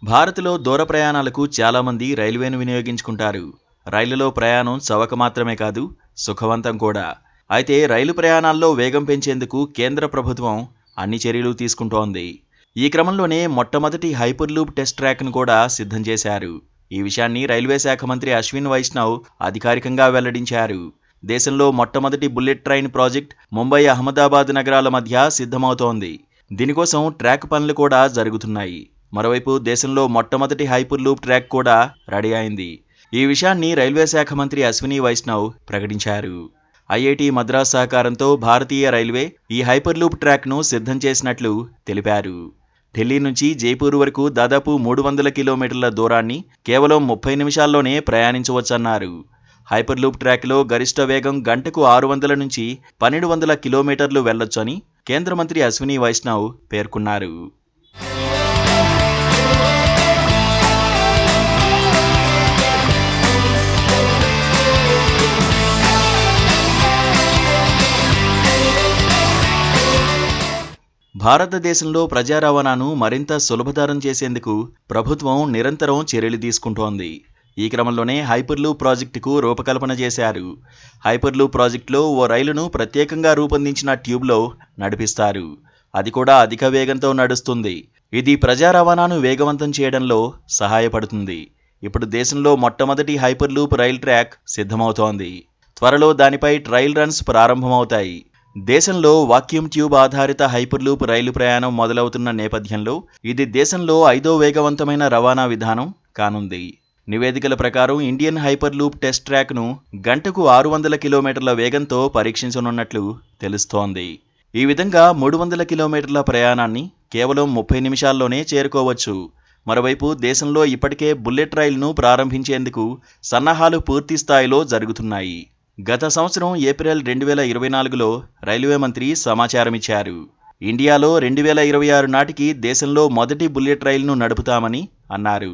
భారత్లో దూర ప్రయాణాలకు చాలామంది రైల్వేను వినియోగించుకుంటారు. రైలులో ప్రయాణం చవక మాత్రమే కాదు, సుఖవంతం కూడా. అయితే రైలు ప్రయాణాల్లో వేగం పెంచేందుకు కేంద్ర ప్రభుత్వం అన్ని చర్యలు తీసుకుంటోంది. ఈ క్రమంలోనే మొట్టమొదటి హైపర్లూప్ టెస్ట్ ట్రాక్ను కూడా సిద్ధం చేశారు. ఈ విషయాన్ని రైల్వే శాఖ మంత్రి అశ్విన్ వైష్ణవ్ అధికారికంగా వెల్లడించారు. దేశంలో మొట్టమొదటి bullet train project Mumbai Ahmedabad నగరాల మధ్య సిద్ధమవుతోంది. దీనికోసం ట్రాక్ పనులు కూడా జరుగుతున్నాయి. మరోవైపు దేశంలో మొట్టమొదటి హైపర్ లూప్ ట్రాక్ కూడా రెడీ అయింది. ఈ విషయాన్ని రైల్వే శాఖ మంత్రి అశ్విని వైష్ణవ్ ప్రకటించారు. ఐఐటి మద్రాస్ సహకారంతో భారతీయ రైల్వే ఈ హైపర్ లూప్ ట్రాక్ను సిద్ధం చేసినట్లు తెలిపారు. ఢిల్లీ నుంచి జైపూర్ వరకు దాదాపు 300 కిలోమీటర్ల దూరాన్ని కేవలం 30 నిమిషాల్లోనే ప్రయాణించవచ్చన్నారు. హైపర్ లూప్ ట్రాక్లో గరిష్ట వేగం గంటకు 600 నుంచి 1200 కిలోమీటర్లు వెళ్లొచ్చని కేంద్ర మంత్రి అశ్విని వైష్ణవ్ పేర్కొన్నారు. భారతదేశంలో ప్రజా రవాణాను మరింత సులభతరం చేసేందుకు ప్రభుత్వం నిరంతరం చర్యలు తీసుకుంటోంది. ఈ క్రమంలోనే హైపర్లూప్ ప్రాజెక్టుకు రూపకల్పన చేశారు. హైపర్లూప్ ప్రాజెక్టులో ఓ రైలును ప్రత్యేకంగా రూపొందించిన ట్యూబ్లో నడిపిస్తారు. అది కూడా అధిక వేగంతో నడుస్తుంది. ఇది ప్రజా రవాణాను వేగవంతం చేయడంలో సహాయపడుతుంది. ఇప్పుడు దేశంలో మొట్టమొదటి హైపర్లూప్ రైల్ ట్రాక్ సిద్ధమవుతోంది. త్వరలో దానిపై ట్రయల్ రన్స్ ప్రారంభమవుతాయి. దేశంలో వాక్యూమ్ ట్యూబ్ ఆధారిత హైపర్లూప్ రైలు ప్రయాణం మొదలవుతున్న నేపథ్యంలో ఇది దేశంలో 5వ వేగవంతమైన రవాణా విధానం కానుంది. నివేదికల ప్రకారం ఇండియన్ హైపర్లూప్ టెస్ట్ ట్రాక్ను గంటకు 600 కిలోమీటర్ల వేగంతో పరీక్షించనున్నట్లు తెలుస్తోంది. ఈ విధంగా 300 కిలోమీటర్ల ప్రయాణాన్ని కేవలం 30 నిమిషాల్లోనే చేరుకోవచ్చు. మరోవైపు దేశంలో ఇప్పటికే బుల్లెట్ రైలును ప్రారంభించేందుకు సన్నాహాలు పూర్తి స్థాయిలో జరుగుతున్నాయి. గత సంవత్సరం ఏప్రిల్ 2024లో రైల్వే మంత్రి సమాచారమిచ్చారు. ఇండియాలో 2026 నాటికి దేశంలో మొదటి బుల్లెట్ రైలును నడుపుతామని అన్నారు.